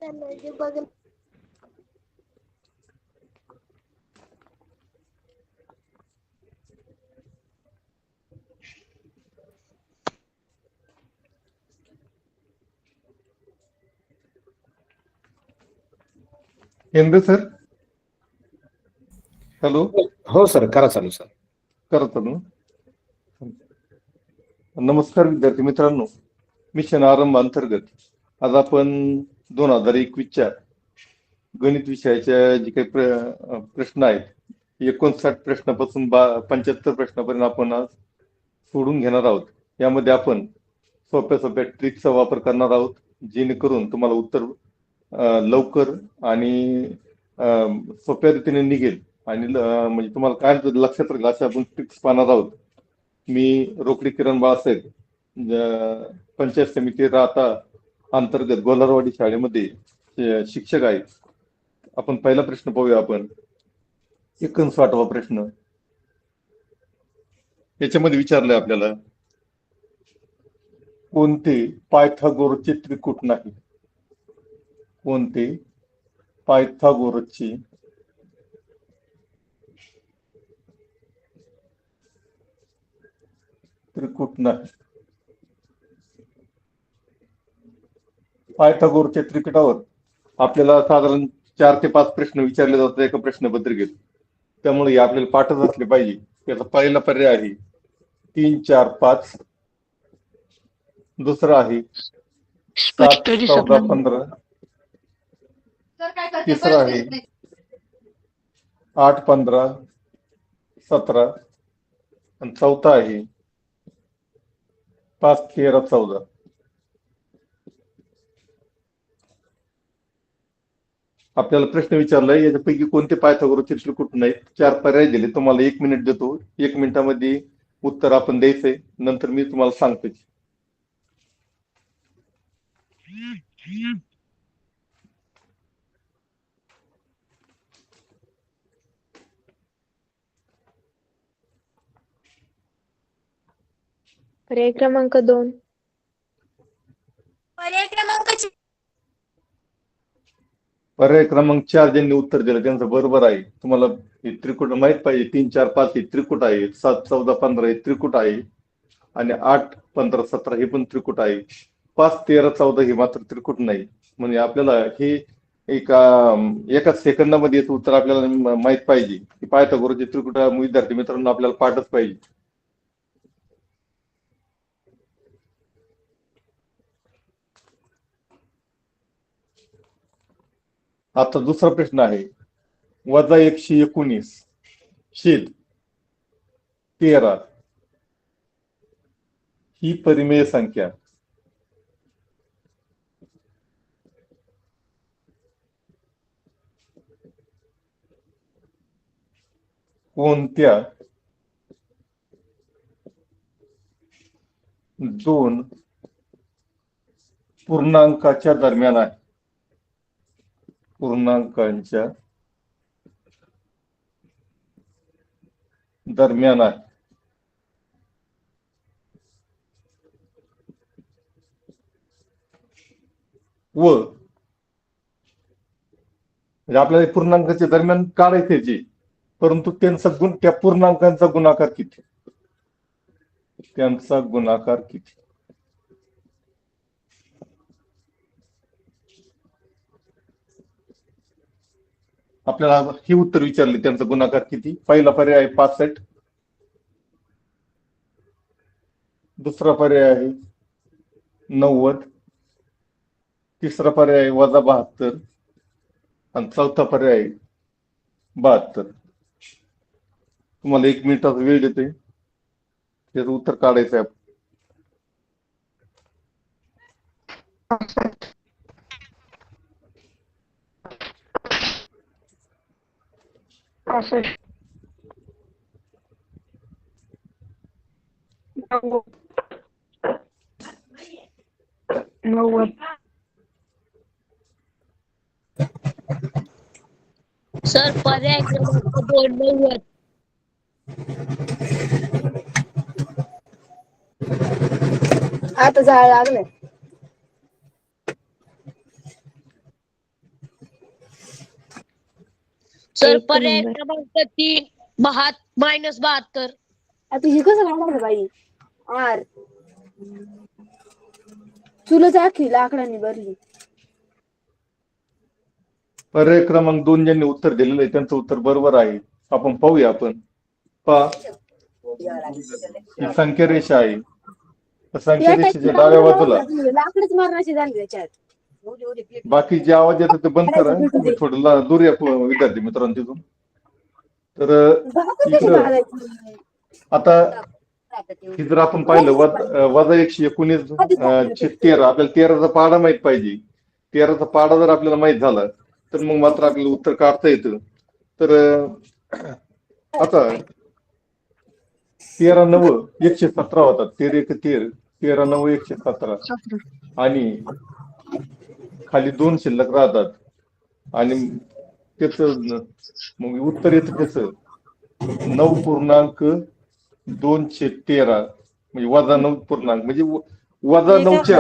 Hendre sir, hello. हो sir, करा चालू सर. करा चालू. नमस्कार विद्यार्थी मित्रांनो, मिशन आरंभ अंतर्गत आज आपण 2021च्या गणित विषयाच्या जे काही प्रश्न आहेत 59 प्रश्नापासून 75 प्रश्नापर्यंत आपण आज सोडून घेणार आहोत. यामध्ये आपण सोप्या सोप्या ट्रिकचा वापर करणार आहोत, जेणेकरून तुम्हाला उत्तर लवकर आणि सोप्या रीतीने निघेल आणि म्हणजे तुम्हाला काय लक्षात राहील असे आपण ट्रिक्स पाहणार आहोत. मी रोकडी किरण बाळासाहेब, पंचायत समिती राहता अंतर्गत गोलारवाडी शाळेमध्ये शिक्षक आहे. आपण पहिला प्रश्न पाहूया. आपण 59वा प्रश्न याच्यामध्ये विचारलंय आपल्याला, कोणते पायथागोरसचे त्रिकूट नाही? कोणते पायथागोरसचे त्रिकूट नाही? पायथागोरसच्या त्रिकुटावर आपल्याला साधारण 4 ते 5 प्रश्न विचारले जातात एका प्रश्नपत्रिकेत, त्यामुळे आपल्याला पाठच असले पाहिजे. त्याचा पहिला पर्याय आहे 3, 4, 5. दुसरा आहे 7, 14, 15. तिसरा आहे 8, 15, 17 आणि चौथा आहे 5, 13, 14. आपल्याला प्रश्न विचारलाय याच्यापैकी कोणते पायथागोरसचे त्रिकूट नाहीत? 4 पर्याय दिले. तुम्हाला 1 मिनिट देतो. 1 मिनिटामध्ये उत्तर आपण द्यायचंय, नंतर मी तुम्हाला सांगतो. पर्याय क्रमांक 2. पर्याय क्रमांक 4 ज्यांनी उत्तर दिलं त्यांचं बरोबर आहे. तुम्हाला हे त्रिकूट माहित पाहिजे. 3, 4, 5 हे त्रिकूट आहे, 7, 14, 15 हे त्रिकूट आहे आणि 8, 15, 17 हे पण त्रिकूट आहे. 5, 13, 14 हे मात्र त्रिकूट नाही. म्हणजे आपल्याला हे एका सेकंदामध्ये याचं उत्तर आपल्याला माहित पाहिजे की पायथागोरसचे त्रिकूट. विद्यार्थी मित्रांनो, आपल्याला पाठच पाहिजे. आता दुसरा प्रश्न आहे, -119 छेद 13 ही परिमेय संख्या कोणत्या 2 पूर्णांकाच्या दरम्यान आहे? पूर्णांकांच्या दरम्यान आहे. व म्हणजे आपल्याला पूर्णांकाच्या दरम्यान काढायचे, परंतु त्या पूर्णांकांचा गुणाकार किती? त्यांचा गुणाकार किती? आपल्याला हे उत्तर विचारले, त्यांचा गुणाकार किती? पहिला पर्याय आहे 65. दुसरा पर्याय आहे 90. तिसरा पर्याय आहे -72 आणि चौथा पर्याय आहे 72. तुम्हाला 1 मिनिटाचा वेळ देते, त्याचं उत्तर काढायचं आहे. सर, पर्याय क्रमांक 2 90. आता जायला लागले. सर एक पर्याय नंबर. क्रमांक 3 -72. आता हे कसं काढणार बाई? आर चुलच आखी लाकडाने भरली. पर्याय क्रमांक 2 ज्यांनी उत्तर दिलेलं आहे त्यांचं उत्तर बरोबर आहे. आपण पाहूया. पहा, ही संख्या रेषा आहे. तर संख्या या रेषेच्या टाईप डाव्या बाजूला लाकडच मारण्याची झाली त्याच्यात. बाकी जे आवाज येतात ते बंद करा. काढायचं भेटू तुम्ही दे. थोडं दूर या विद्यार्थी मित्रांनो तिथून. तर भाकरी कशी इकडं भाजायची? आता हे जर आपण पाहिलं वजा 119/13 आपल्याला 13चा पाडा माहित पाहिजे. 13चा पाडा जर आपल्याला माहित झाला तर मग मात्र आपल्याला उत्तर काढता येतं. तर आता 13×9 = 117 होतात. 13×1 = 13, 13×9 = 117 आणि खाली 2 शिल्लक राहतात आणि त्याच मग उत्तर येतं त्याचं 9.213 म्हणजे वजा 9 पूर्णांक म्हणजे वजा 9च्या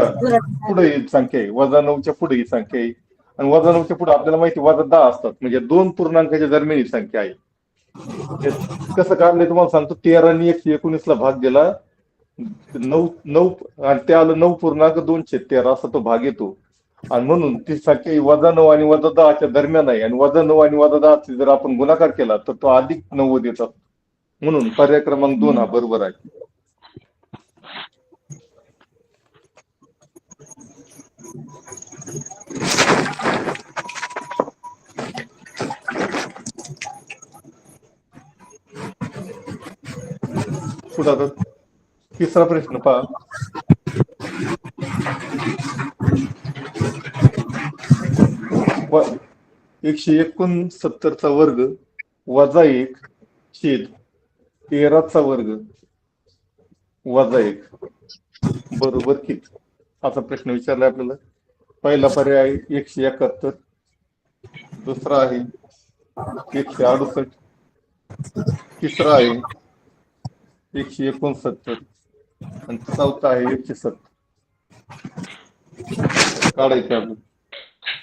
पुढे ही संख्या आहे. वजा 9च्या पुढे ही संख्या आहे आणि वजा 9च्या पुढे आपल्याला माहिती वजा 10 असतात म्हणजे 2 पूर्णांकाच्या दरम्यान ही संख्या आहे. हे कसं काढलंय तुम्हाला सांगतो. 13 ने 119 ला भाग दिला 9 आणि ते आलं 9.213 असा तो भाग येतो आणि म्हणून ती संख्या ही वजा 9 आणि वजा 10च्या दरम्यान आहे आणि वजा 9 आणि वजा 10 जर आपण गुणाकार केला तर तो अधिक 90 येतात. म्हणून पर्याय क्रमांक 2 हा बरोबर आहे. पुढे आता तिसरा प्रश्न पहा. व 169चा वर्ग वजा 1 छेद 13चा वर्ग वजा 1 बरोबर किती असा प्रश्न विचारलाय आपल्याला. पहिला पर्याय आहे 171, दुसरा आहे 168, तिसरा आहे 169 आणि चौथा आहे 170. काढायचं आपलं.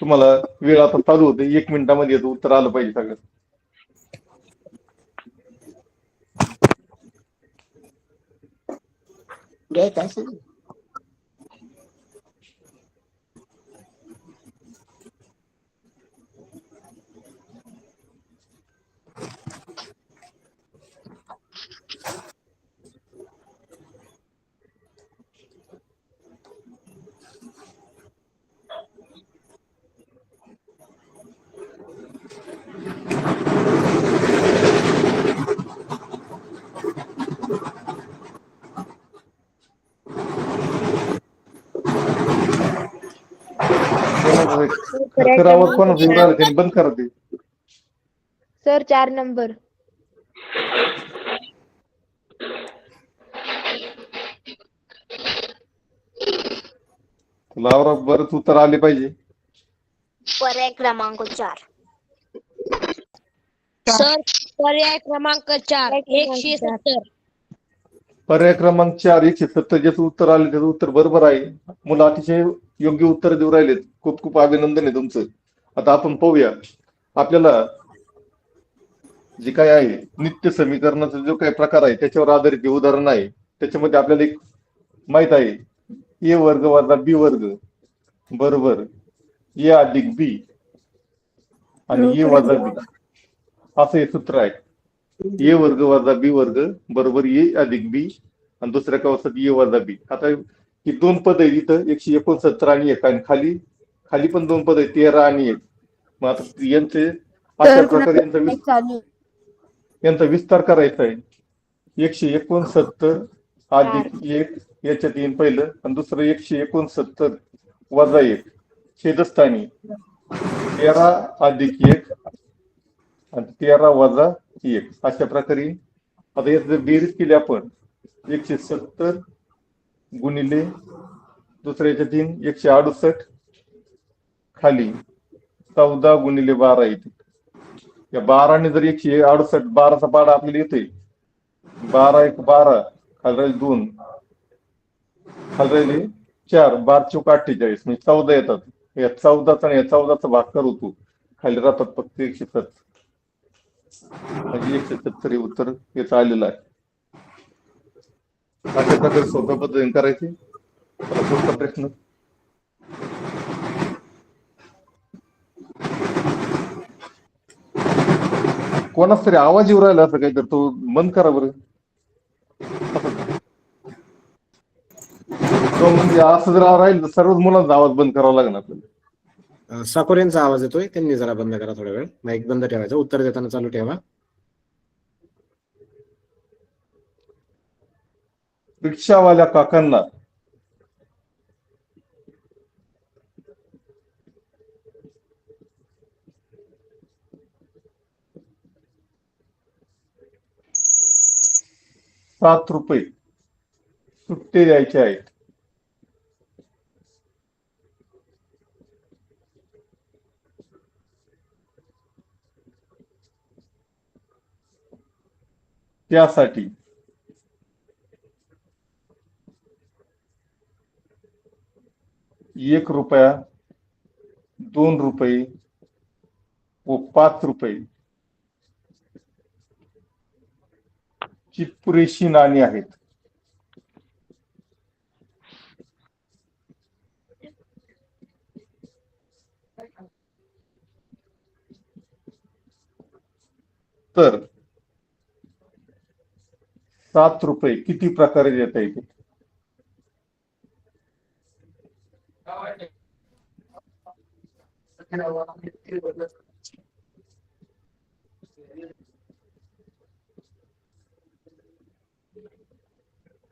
तुम्हाला वेळ आता चालू होते. 1 मिनिटामध्ये येतं उत्तर आलं पाहिजे सगळं. घ्यायचं असेल. खरखर आवाज कोणाचा येऊ राहिला त्यांनी बंद करा ते. Sir 4 number. तुला बरंच उत्तर आले पाहिजे. पर्याय क्रमांक 4. सर पर्याय क्रमांक 4 170. पर्याय क्रमांक 4 170 ज्याचं उत्तर आले त्याचं उत्तर बरोबर आहे. मुलं अतिशय योग्य उत्तर देऊ राहिलेत. खूप खूप अभिनंदन आहे तुमचं. आता आपण पाहूया आपल्याला जे काय आहे नित्य समीकरणाचा जो काही प्रकार आहे त्याच्यावर आधारित उदाहरण आहे. त्याच्यामध्ये आपल्याला एक माहित आहे ए वर्ग वजा बी वर्ग बरोबर ए अधिक बी आणि ए वजा बी असं हे सूत्र आहे. ए वर्ग वजा बी वर्ग बरोबर ए अधिक बी आणि दुसऱ्या कंसात ए वजा बी. आता ही 2 पद आहेत इथं 169 आणि 1 आणि खाली पण 2 पद आहेत 13 आणि 1. मग आता यांचे अशा प्रकारे यांचा विस्तार करायचा आहे. 169 अधिक 1 याच्यात येईन पहिलं आणि दुसरं 169 वजा 1 छेदस्थानी 13 अधिक 1 आणि 13 वजा 1 अशा प्रकारे. आता यात जर बेरीज केली आपण 170 गुणिले दुसऱ्या याच्यात येईन 168 खाली 14 गुणिले 12 येते. या 12ने जर 168 12चा पाडा आपल्याला येतोय 12 1 12 खाली राहील 2 खाली राहिले 4 12 चौक 48 म्हणजे 14 येतात. या 14चा आणि या 14चा भागाकार होतो. खाली राहतात फक्त 170. म्हणजे 170 हे उत्तर याचं आलेलं आहे. अशा प्रकारे सोप्या पद्धतीने करायचे. आता पुढचा प्रश्न. कोणाच तरी आवाज येऊ राहिला असं काहीतरी, तो बंद करा बरं. तो म्हणजे असं जर राहील तर सर्वच मुलांचा आवाज बंद करावा लागेल आपल्याला. साकोरेंचा आवाज येतोय, त्यांनी जरा बंद करा थोडा वेळ. माईक बंद ठेवायचं, उत्तर देताना चालू ठेवा. रिक्षावाल्या काकांना ₹7 सुट्टे द्यायचे आहेत. त्यासाठी ₹1, ₹2 व ₹5 ची पुरेशी नाणी आहेत. तर ₹7 किती प्रकारे देता येतील?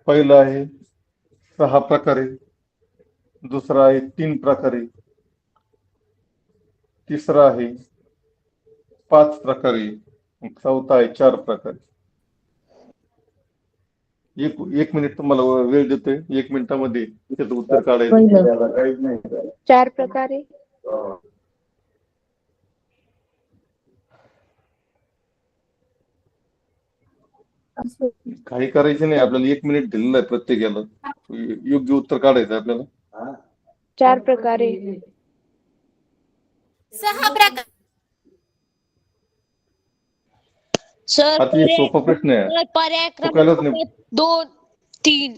पहिलं आहे 6 प्रकारे, दुसरा आहे 3 प्रकारे, तिसरा आहे 5 प्रकारे, चौथा आहे 4 प्रकारे. एक मिनिट तुम्हाला वेळ देतोय. 1 मिनिटामध्ये त्याचं उत्तर काढायचं. 4 प्रकारे. काही करायचं नाही, आपल्याला 1 मिनिट दिलेलं आहे प्रत्येकाला. योग्य उत्तर काढायचं आपल्याला. 4 प्रकारे. 6 प्रकार. सर आता एक सोपा प्रश्न आहे, पर्याय चुकायलाच क्रमांक नाही. 2, 3.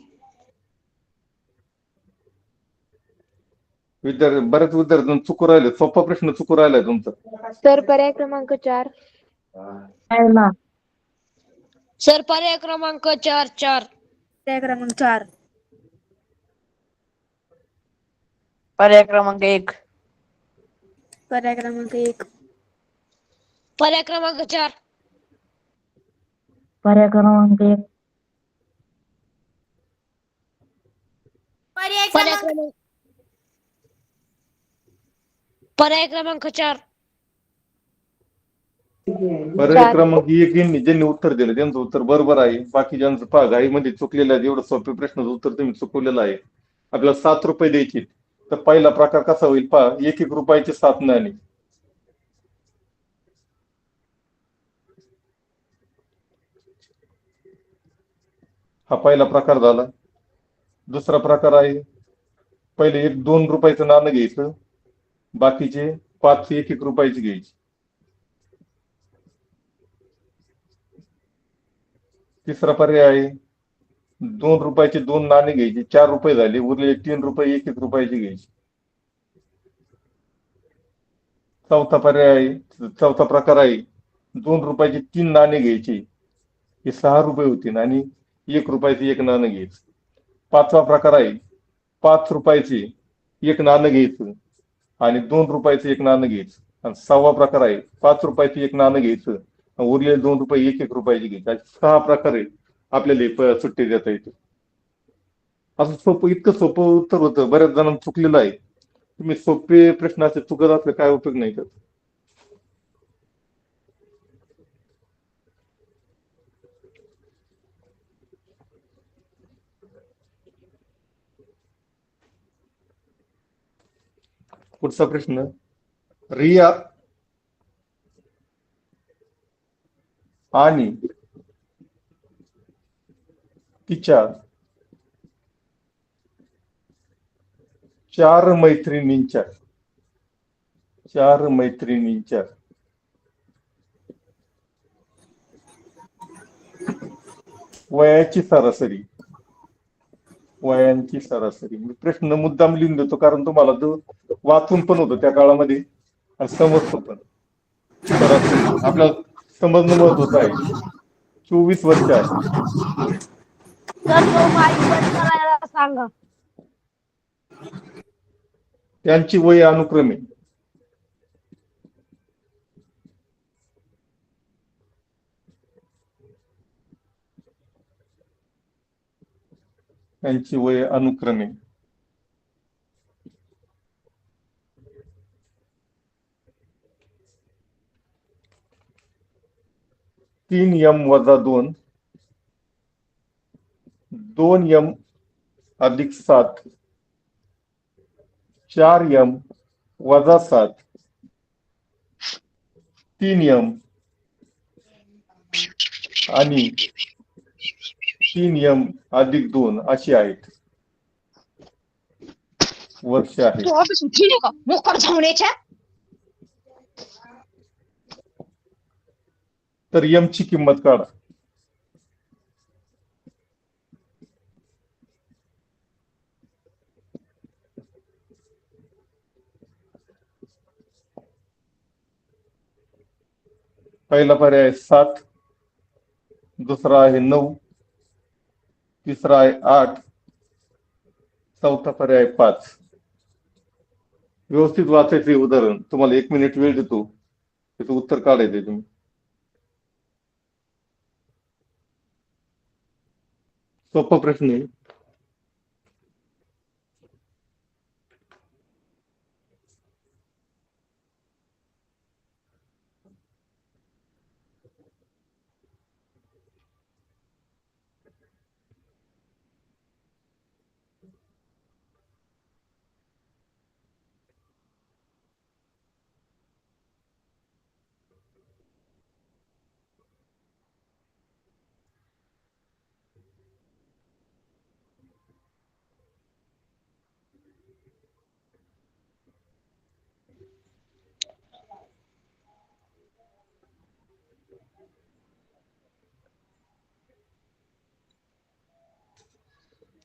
बऱ्याच विद्यार्थ्यांना चुकू राहिले. सोपा प्रश्न चुकू राहिलाय तुमचा. सर पर्याय क्रमांक 4. सर पर्याय क्रमांक 4, 4. पर्याय क्रमांक 4. पर्याय क्रमांक 1. पर्याय क्रमांक 1. पर्याय क्रमांक 4. पर्याय क्रमांक 1. पर्याय पर्याय क्रमांक क्रमांक पर्याय क्रमांक 4. पर्याय क्रमांक 1 यांनी ज्यांनी उत्तर दिलं त्यांचं उत्तर बरोबर आहे. बाकी ज्यांचं पहा घाईमध्ये चुकलेलं आहे, एवढं सोपे प्रश्नाचं उत्तर तुम्ही चुकवलेलं आहे. आपल्याला ₹7 द्यायचे. तर पहिला प्रकार कसा होईल पहा, ₹1 7 नाणी. हा पहिला प्रकार झाला. दुसरा प्रकार आहे, पहिले ₹2 नाणं घ्यायचं, बाकीचे 5 ₹1 घ्यायचे. तिसरा पर्याय आहे, ₹2 2 नाणे घ्यायचे, ₹4 झाले, उरलेले ₹3 ₹1 घ्यायचे. चौथा प्रकार आहे, ₹2 3 नाणे घ्यायचे, हे ₹6 होतील आणि ₹1 1 नाणं घ्यायचं. पाचवा प्रकार आहे, ₹5 1 नाणं घ्यायचं आणि ₹2 1 नाणं घ्यायचं. आणि 6वा प्रकार आहे, ₹5 1 नाणं घ्यायचं, उरलेले ₹2 ₹1 घ्यायचे. असे 6 प्रकारे आपल्याला सुट्टी देता येते. असं सोपं, इतकं सोपं उत्तर होतं. बऱ्याच जणांना चुकलेलं आहे. तुम्ही सोपे प्रश्न असे चुकत असले काय उपयोग नाही त्याचा. पुढचा प्रश्न. रिया आणि तिच्या 4 मैत्रिणींच्या 4 मैत्रिणींच्या वयाची सरासरी. वयांची सरासरी मी प्रश्न मुद्दाम लिहून देतो कारण तुम्हाला जो वाचून पण होतो त्या काळामध्ये आणि समजतो पण. सरासरी आपल्याला समजणं महत्वाचं आहे. 24 वर्ष आहे. सर तो माईक बंद करायला सांगा. त्यांची वय अनुक्रमे त्यांची वय अनुक्रमे 3m-2 2m+7 4m-7 3m आणि 3m+2 अशी आहेत वर्ष आहेत. तू ऑफिस उठली का मोकर जाऊन तर m ची किंमत काढा. पहिला पर्याय 7, दुसरा आहे 9, तिसरा आहे 8, चौथा पर्याय 5. व्यवस्थित वाचायचे उदाहरण. तुम्हाला 1 मिनिट वेळ देतो, त्याचं उत्तर काढायचंय तुम्ही. सोपा प्रश्न आहे.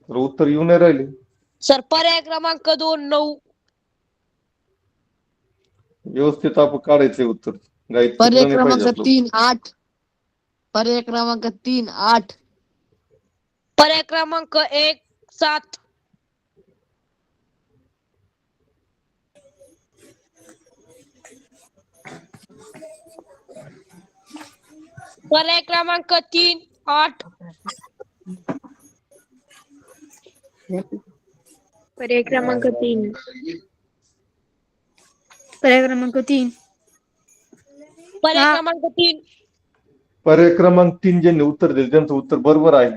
तर उत्तर येऊ नाही राहिले. सर पर्याय क्रमांक 2 9. व्यवस्थित आपण काढायचंय उत्तर. गाईत पर्याय चुकलं नाही क्रमांक पाहिजे आपलं. 3 8. पर्याय क्रमांक 3 8. पर्याय क्रमांक 1 7. पर्याय क्रमांक 3 8. पर्याय क्रमांक 3. पर्याय क्रमांक 3. पर्याय हा. क्रमांक 3. पर्याय क्रमांक 3 ज्यांनी उत्तर दिले त्यांचं उत्तर बरोबर आहे.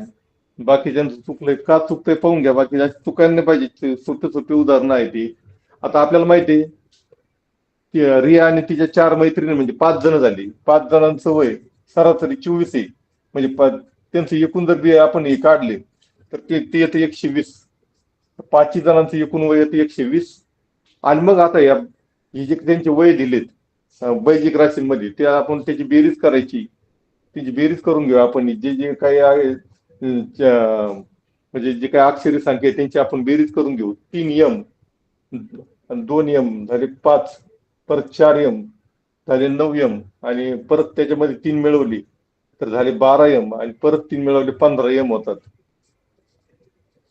बाकी ज्यांचं चुकलंय का चुकतंय पाहून घ्या. बाकी चुकायला नाही पाहिजे. सोपी उदाहरणं आहे ती. आता आपल्याला माहिती आहे की रिया आणि तिच्या 4 मैत्रिणी म्हणजे 5 जण झाली. 5 जणांचं वय सरासरी 24 आहे. म्हणजे त्यांचं एकूण जर बी आपण हे काढले तर ते येतं 120. 5 जणांचं एकूण वय येतं 120. आणि मग आता हे जे त्यांचे वय दिलेत वैदिक राशींमध्ये ते आपण त्याची बेरीज करायची. त्याची बेरीज करून घेऊ आपण. जे जे काही आहे म्हणजे जे काही अक्षरी संख्या आहे त्यांची आपण बेरीज करून घेऊ. 3m 2m झाले 5, परत 4m झाले 9m आणि परत त्याच्यामध्ये 3 मिळवली तर झाले 12m आणि परत 3 मिळवले 15m होतात.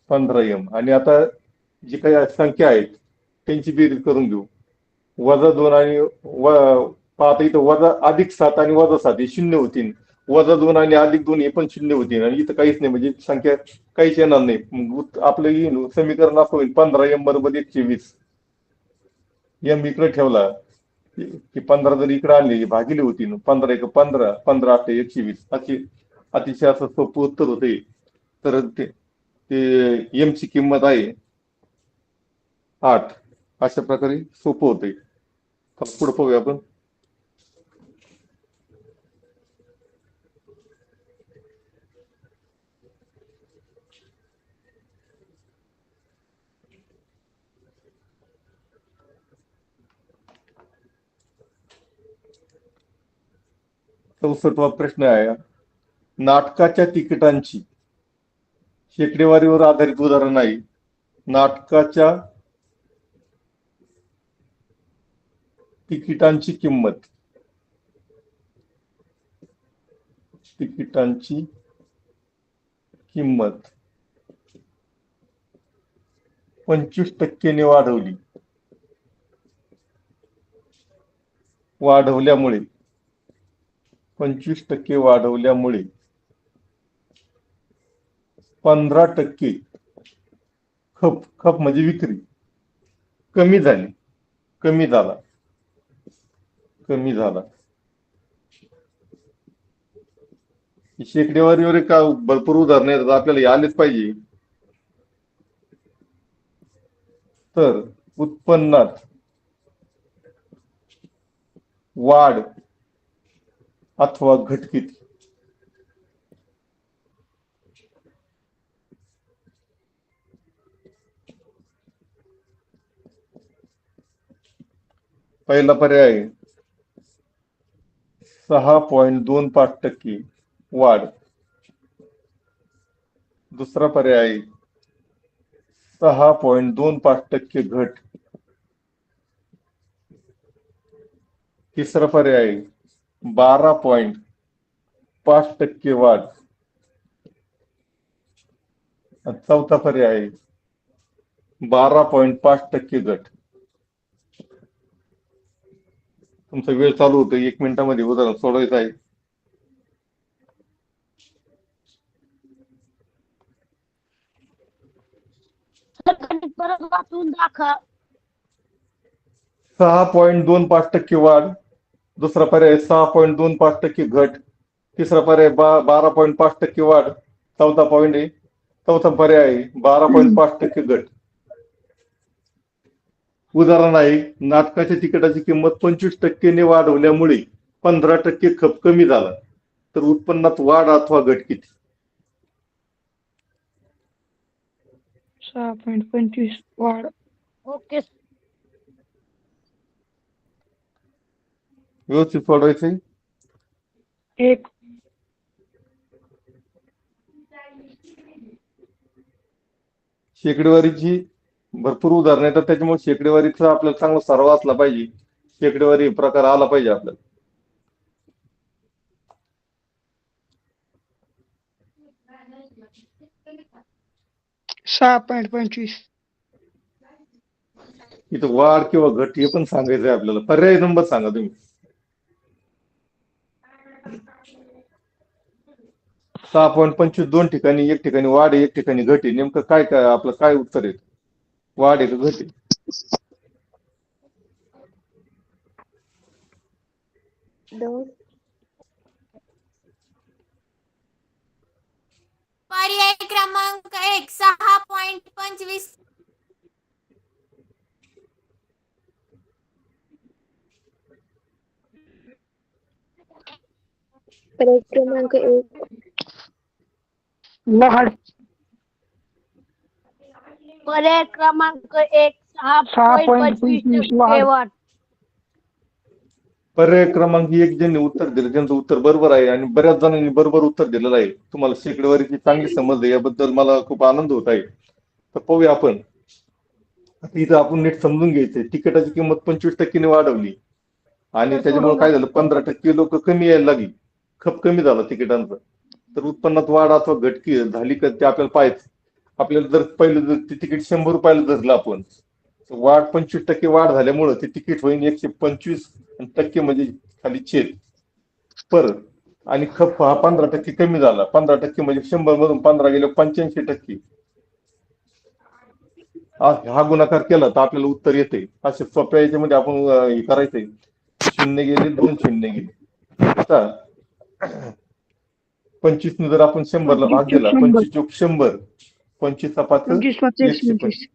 15m आणि आता जी काही संख्या आहेत त्यांची बेरीज करून घेऊ. -2 आणि आता इथं +7 आणि -7 हे 0 होतील. -2 आणि +2 हे पण 0 होतील आणि इथं काहीच नाही म्हणजे संख्या काहीच येणार नाही. आपलं येईल समीकरण असं होईल 15m बरोबर 120. m इकडे ठेवला की 15 जर इकडे आणली भागिले होती 15 1 15 15 8 120 अतिशय असं सोपं उत्तर होते. तर ते m ची किंमत आहे 8. अशा प्रकारे सोपं होते. पुढे पाहूया आपण. वा प्रश्न आहे. नाटकाच्या तिकिटांची शेकडेवारीवर आधारित उदाहरण आहे. नाटकाच्या तिकिटांची किंमत 25% वाढवल्यामुळे 25% वाढवल्यामुळे 15% खप म्हणजे विक्री कमी झाला. शेकडेवारीवर का भरपूर उदाहरणं आहेत, आपल्याला हे आलेच पाहिजे. तर उत्पन्नात वाढ अथवा घट किती? पहिला पर्याय आहे 6.25% वाढ. दुसरा पर्याय आहे 6.25% घट. तिसरा पर्याय आहे 12.5% वाढ. चौथा पर्याय आहे 12.5% घट. तुमचा वेळ चालू होतो, 1 मिनिटामध्ये उदाहरण सोडवायचं आहे. परत वाचून दाखवा. 6.25% वाढ. दुसरा पर्याय 6.25% घट. तिसरा पर्याय 12.5% वाढ. चौथा पर्याय आहे 12.5% घट. उदाहरण आहे, नाटकाच्या तिकिटाची किंमत 25% वाढवल्यामुळे 15% खप कमी झाला. तर उत्पन्नात वाढ अथवा घट किती? 6.25 वाढ. ओके. व्यवस्थित सोडवायचंय. 1. शेकडेवारीची भरपूर उदाहरणं येतात, त्याच्यामुळे शेकडेवारीचा आपल्याला चांगला सराव असला पाहिजे. शेकडेवारी प्रकार आला पाहिजे आपल्याला. 6.25. इथं वाढ किंवा घट हे पण सांगायचंय आपल्याला. पर्याय नंबर सांगा तुम्ही. 6.25 दोन ठिकाणी, एक ठिकाणी वाढ आहे, एक ठिकाणी घट आहे. नेमकं काय आपलं काय उत्तर आहे? वाढ आहे का घट आहे? पर्याय क्रमांक 1 6.25. पर्याय क्रमांक 1. वाढ. पर्याय क्रमांक 1 6.25% वाढ. पर्याय क्रमांक 1 ज्यांनी उत्तर दिलं त्यांचं उत्तर बरोबर आहे आणि बऱ्याच जणांनी बरोबर उत्तर दिलेलं आहे. तुम्हाला शेकडेवारीची चांगली समज आहे, याबद्दल मला खूप आनंद होत आहे. तर पाहूया आपण. इथं आपण नीट समजून घ्यायचंय. तिकिटाची किंमत 25% वाढवली आणि त्याच्यामुळे काय झालं, 15% लोक कमी यायला लागली. खप कमी झाला तिकिटांचा. तर उत्पन्नात वाढ अथवा घट झाली का ते आपल्याला पाहायचं. आपल्याला जर पहिलं जर ते तिकीट 100 रुपयाला धरलं आपण, वाढ 25% वाढ झाल्यामुळं ते तिकीट होईल 125% म्हणजे खाली छेद परत. आणि खप हा 15% कमी झाला. 15% म्हणजे 100 मधून 15 गेले 85%. हा गुणाकार केला तर आपल्याला उत्तर येते. असे सोप्या याच्यामध्ये आपण हे करायचंय. 0 गेले 2 शून्य गेले. आता 25 ने जर आपण 100 ला भाग दिला, 25 चोक 100, 25 चा 5 125.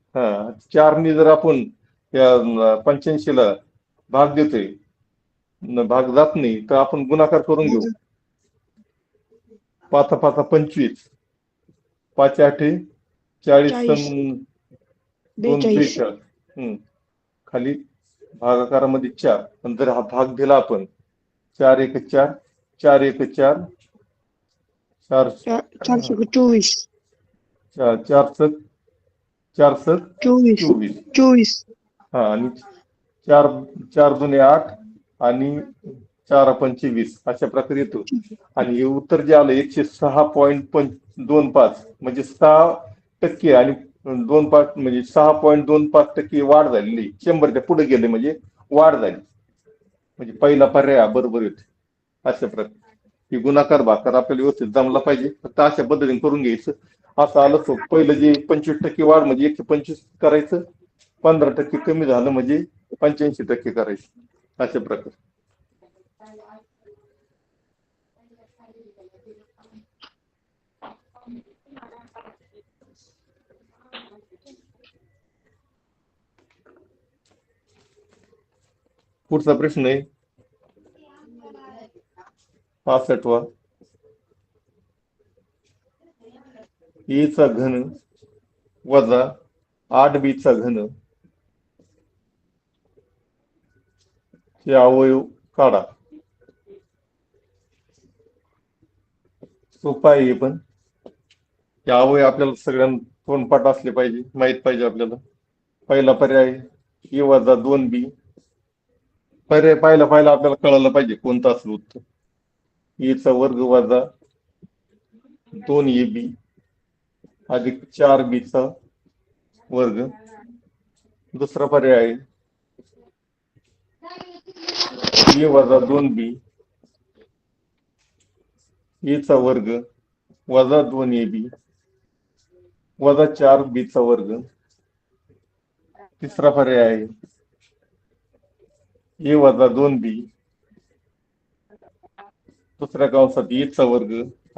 4 ने जर आपण 85 ला भाग देतोय, भाग जात नाही, तर आपण गुणाकार करून घेऊ. 5 5 25, 5 8 40, 2 42. खाली भागाकारामध्ये 4. नंतर हा भाग दिला आपण 4 1 4, 4 1 4, चार 424. चार सक 24. 24. 24. हा, आणि चार चार दुने 8 आणि 4 पंचे 20 अशा प्रकारे येतो. आणि हे उत्तर जे आलं 106.25 म्हणजे 6% आणि 2 म्हणजे 6.25% वाढ झालेली. 100च्या पुढे गेले म्हणजे वाढ झाली. म्हणजे पहिला पर्याय हा बरोबर येतो. अशा प्रकारे ही गुणाकार भाकार आपल्याला व्यवस्थित जमला पाहिजे. फक्त अशा पद्धतीने करून घ्यायचं. असं आलं तर पहिलं जे 25% वाढ म्हणजे 125 करायचं, 15% कमी झालं म्हणजे 85% करायचं. अशा प्रकारे. पुढचा प्रश्न आहे 65वा. ए चा घन वजा 8b चा घन हे अवयव काढा. सोपा आहे हे पण. हे अवयव आपल्याला सगळ्यांना तोंडपाठ असले पाहिजे, माहित पाहिजे आपल्याला. पहिला पर्याय ए वजा 2b. पर्याय पाहिला आपल्याला कळायला पाहिजे कोणतं असेल उत्तर. ए चा वर्ग वजा 2ab अधिक 4b चा वर्ग. दुसरा पर्याय आहे ए वजा 2b ए चा वर्ग वजा 2ab वजा 4b चा वर्ग. तिसरा पर्याय आहे ए वजा 2b दुसऱ्या कंसात ए चा वर्ग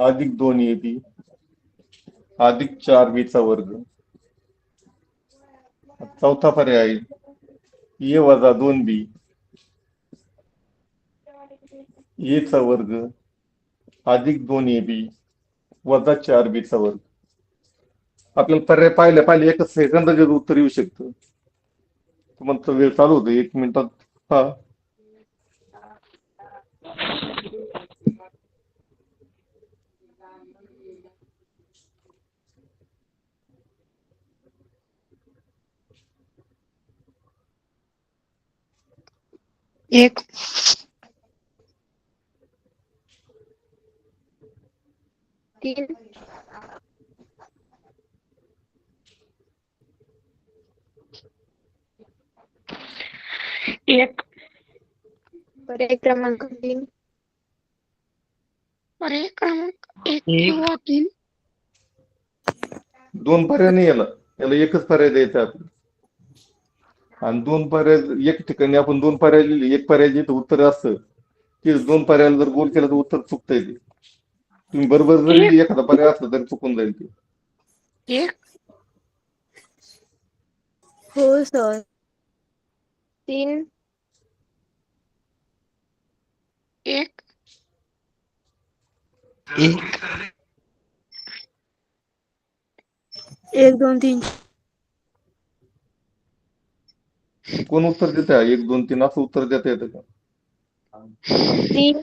अधिक 2ab अधिक 4b चा वर्ग. चौथा पर्याय आहे ए वजा 2b ए चा वर्ग अधिक 2ab वजा 4b चा वर्ग. आपल्याला पर्याय पाहिले एकच सेकंदात उत्तर येऊ शकतं. तुम्हाला वेळ चालू होतो 1 मिनिटात. हा, एक 3. एक. पर्याय क्रमांक 3. पर्याय क्रमांक 1 किंवा 3. दोन पर्याय नाही याला एकच पर्याय द्यायचा आपल्याला. आणि दोन पर्याय एक ठिकाणी आपण दोन पर्याय लिहिले, एक पर्याय जिथं उत्तर असतं ते दोन पर्यायाला जर गोल केलं तर उत्तर चुकता येते. तुम्ही बरोबर जरी एखादा पर्याय असला तरी चुकून जाईल ते. एक. हो सर. 3. एक. 1 2 3. कोण उत्तर देत आहे 1 2 3 असं उत्तर देता येतं का? 3.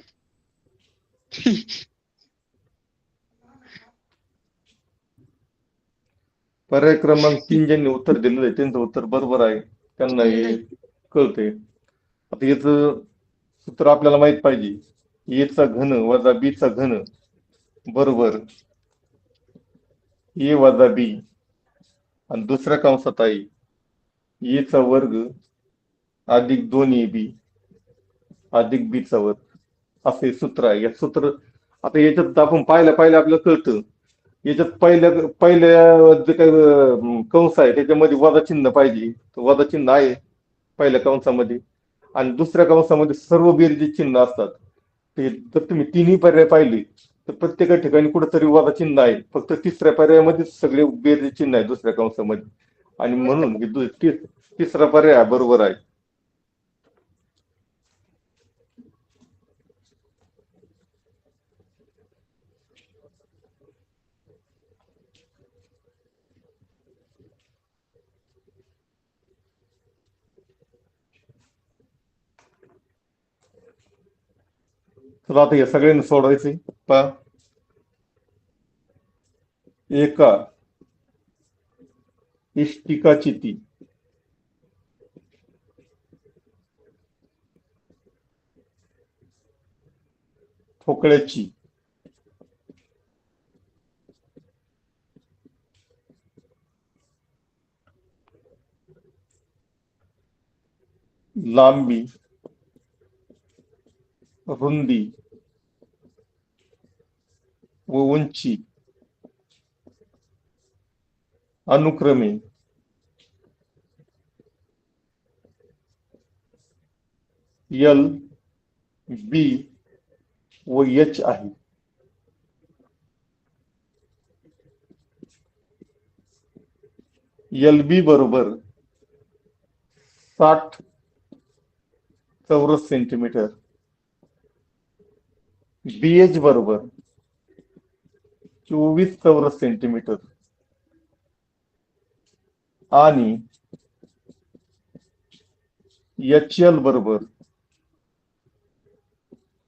पर्याय क्रमांक 3 ज्यांनी उत्तर दिलेलं आहे त्यांचं उत्तर बरोबर आहे. त्यांना हे कळतंय. आता याचं सूत्र आपल्याला माहित पाहिजे. ए चा घन वजा बी चा घन बरोबर ए वजा बी आणि दुसऱ्या कंसात आहे ए चा वर्ग अधिक 2ab अधिक बी चा वर्ग. असे सूत्र आहे. या सूत्र आता याच्यात आपण पाहिलं आपल्याला कळतं. याच्यात पहिल्या जे काही कंस आहे त्याच्यामध्ये वजा चिन्ह पाहिजे. वजा चिन्ह आहे पहिल्या कंसामध्ये. आणि दुसऱ्या कंसामध्ये सर्व बेरजे चिन्ह असतात. ते जर तुम्ही तिन्ही पर्याय पाहिले तर प्रत्येक ठिकाणी कुठेतरी वजा चिन्ह आहे. फक्त तिसऱ्या पर्यायामध्ये सगळे बेरजे चिन्ह आहे दुसऱ्या कंसामध्ये. आणि म्हणून तिसरा पर्याय बरोबर आहे. तर आता हे सगळ्यांनी सोडवायचे. पहा एका इष्टिकाची ती ठोकळ्याची लांबी, रुंदी व उंची अनुक्रमे एल, बी व एच आहे. एल बी बरोबर 60 चौरस सेंटीमीटर, बी एच बरोबर 24 चौरस सेंटीमीटर आणि एच एल बरोबर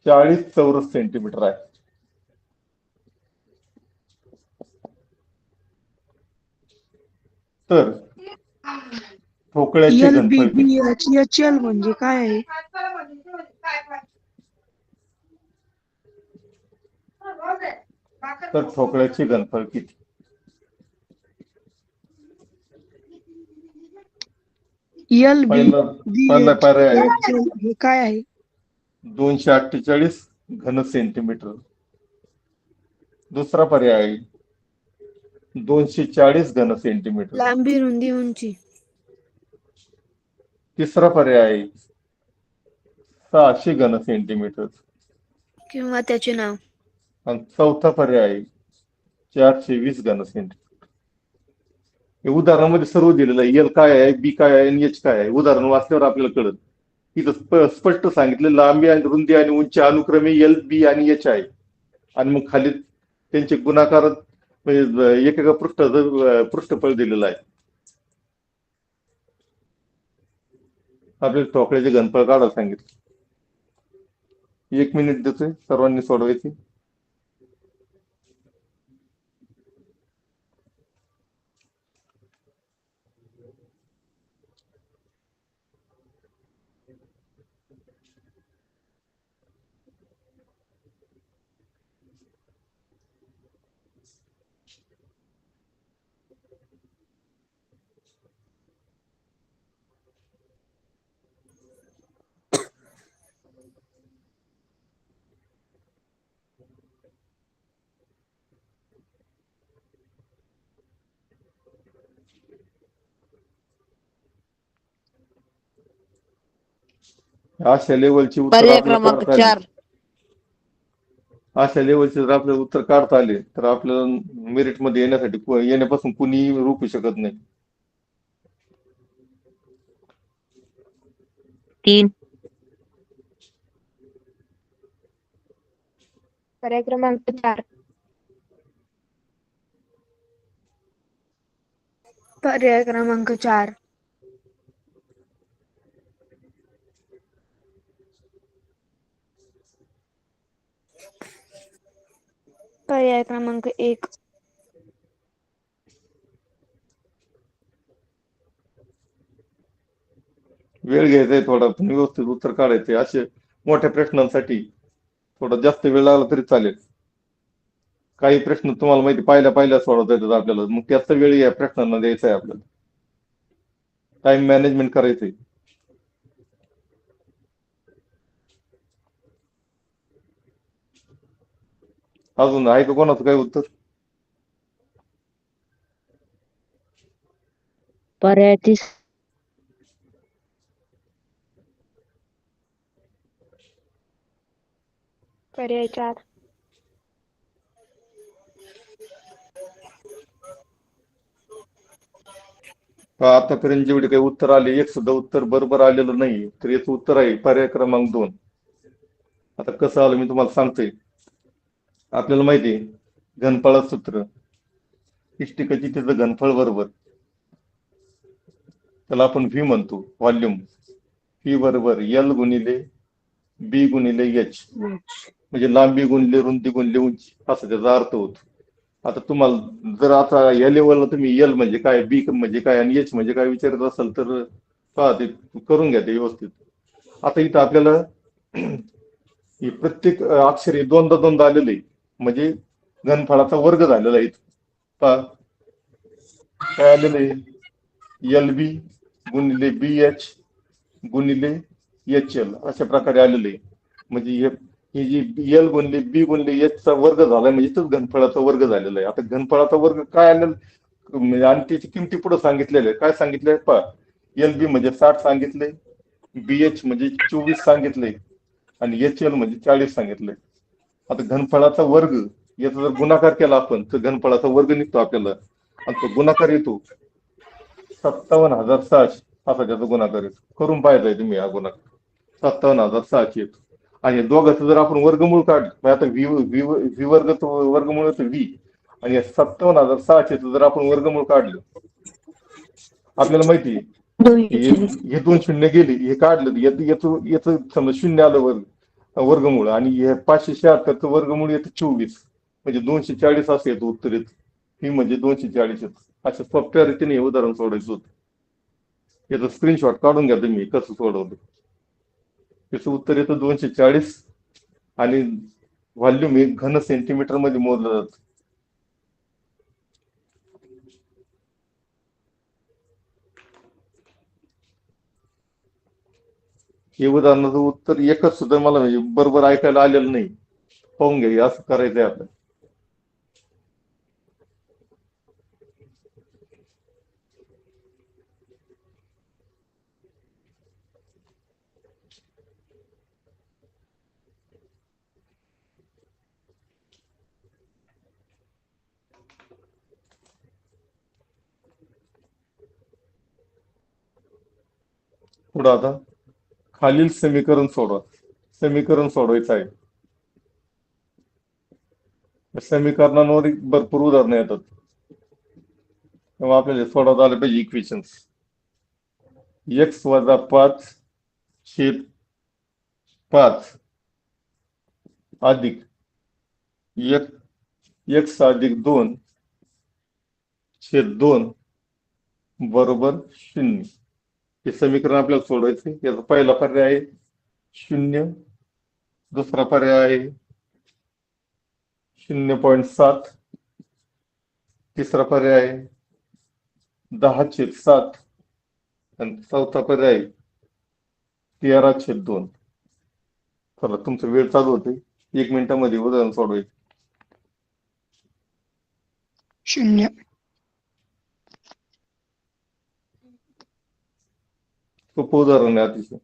40 चौरस सेंटीमीटर आहे. तर ठोकळ्याचे घनफळ किती? एल म्हणजे काय आहे? तर ठोकळ्याचे घनफळ किती? एल बी पहिला पर्याय हे काय आहे? 248 घन सेंटीमीटर. दुसरा पर्याय आहे 240 घन सेंटीमीटर. लांबी, रुंदी, उंची. तिसरा पर्याय आहे 600 घन सेंटीमीटर किंवा त्याचे नाव. आणि चौथा पर्याय आहे 420 घन सेंटीमीटर. हे उदाहरणामध्ये सर्व दिलेलं आहे. एल काय आहे, बी काय आहे आणि एच काय आहे. उदाहरण वाचल्यावर आपल्याला कळत. इथं स्पष्ट सांगितलं लांबी आणि रुंदी आणि उंची अनुक्रमे एल, बी आणि एच आहे. आणि मग खाली त्यांचे गुणाकार म्हणजे एकेका पृष्ठाचं पृष्ठफळ दिलेलं आहे. आपल्याला ठोकळ्याचे घनफळ काढायला सांगितलं. 1 मिनिट देतोय, सर्वांनी सोडवायची. अशा लेवलची उत्तर पर्याय आपल्याला क्रमांक काढता आली. 4. अशा लेवलचे जर आपल्याला उत्तर काढता आले तर आपल्याला मेरिट मध्ये येण्यापासून कुणी रोखू शकत नाही. 3. पर्याय क्रमांक 4. पर्याय क्रमांक 4. पर्याय क्रमांक 1. वेळ घ्यायचा आहे थोडा, पण व्यवस्थित उत्तर काढायचे. असे मोठ्या प्रश्नांसाठी थोडा जास्त वेळ लागला तरी चालेल. काही प्रश्न तुम्हाला माहिती पहिल्या सोडवता येतात आपल्याला, मग त्याचा वेळ या प्रश्नांना द्यायचा आहे. आपल्याला टाइम मॅनेजमेंट करायचंय. अजून आहे का कोणाचं काही उत्तर? पर्याय 30. पर्याय 4. आतापर्यंत जेवढे काही उत्तर आले, एक सुद्धा उत्तर बरोबर आलेलं नाही. तर याचं उत्तर आहे पर्याय क्रमांक 2. आता कसं आलं मी तुम्हाला सांगतोय. आपल्याला माहिती आहे घनफळाचं सूत्र, इष्टिकाची त्याचं घनफळ बरोबर, त्याला आपण व्ही म्हणतो, व्हॉल्यूम. व्ही बरोबर एल गुणिले बी गुणिले एच, म्हणजे लांबी गुणिले रुंदी गुणिले उंची, असा त्याचा अर्थ होतो. आता तुम्हाला जर आता या लेवलला तुम्ही एल म्हणजे काय, बी म्हणजे काय आणि एच म्हणजे काय विचारत असाल तर पहा ते करून घ्या ते व्यवस्थित. आता इथं आपल्याला ही प्रत्येक अक्षर हे दोनदा दोनदा आलेलं आहे, म्हणजे घनफळाचा वर्ग झालेला आहे. पहा काय आलेलं आहे, एल बी गुणिले बी एच गुणिले एच एल अशा प्रकारे आलेले आहे. म्हणजे ही जी एल गुणिले बी गुणिले एच चा वर्ग झालाय म्हणजे तोच घनफळाचा वर्ग झालेला आहे. आता घनफळाचा वर्ग काय आलेला म्हणजे आणि त्याची किमती पुढे सांगितलेल्या आहे. काय सांगितलंय पहा, एल बी म्हणजे 60 सांगितले, बी एच म्हणजे 24 सांगितले आणि एच एल म्हणजे 40 सांगितले. आता घनफळाचा वर्ग याचा जर गुणाकार केला आपण तर घनफळाचा वर्ग निघतो आपल्याला आणि तो गुणाकार येतो 57,600 असा त्याचा गुणाकार येतो. करून पाहायचा आहे तुम्ही हा गुणाकार 57,600 येतो. आणि दोघांचं जर आपण वर्गमूळ काढलं म्हणजे आता व्ही वर्ग वर्गमूळ येतो व्ही आणि 57,600 जर आपण वर्गमूळ काढलं आपल्याला माहिती आहे हे दोन शून्य गेली हे काढलं याचं समजा शून्य आलं वर्गमूळ आणि हे 576चं वर्गमूळ येतं 24 म्हणजे 240 असं येतं उत्तर येतं. ही म्हणजे 240 येतं. अशा सोप्या रीतीने हे उदाहरण सोडायचं होतं. याचं स्क्रीनशॉट काढून घ्या तुम्ही कसं सोडवलं. याचं उत्तर येतं 240 आणि व्हॉल्यूम हे घन सेंटीमीटर मध्ये मोजलं जातं. हे उदाहरणाचं उत्तर एकच सुद्धा मला म्हणजे बरोबर ऐकायला आलेलं नाही. पाहून घ्या असं करायचंय आपल्याला. पुढं आता खालील समीकरण सोडवा. समीकरण सोडवायचं आहे. समीकरणांवर भरपूर उदाहरणं येतात तेव्हा आपल्याला सोडवता आलं पाहिजे. इक्वेशन्स x वजा 5/5 अधिक x अधिक 2/2 बरोबर 0. हे समीकरण आपल्याला सोडवायचे. याचा पहिला पर्याय आहे 0, दुसरा पर्याय आहे 0.7, तिसरा पर्याय आहे 10/7 आणि चौथा पर्याय 13/2. चला तुमचा वेळ चालू होते. 1 मिनिटामध्ये उदाहरण सोडवायचे. 0 सोपं उदाहरण आहे अतिशय.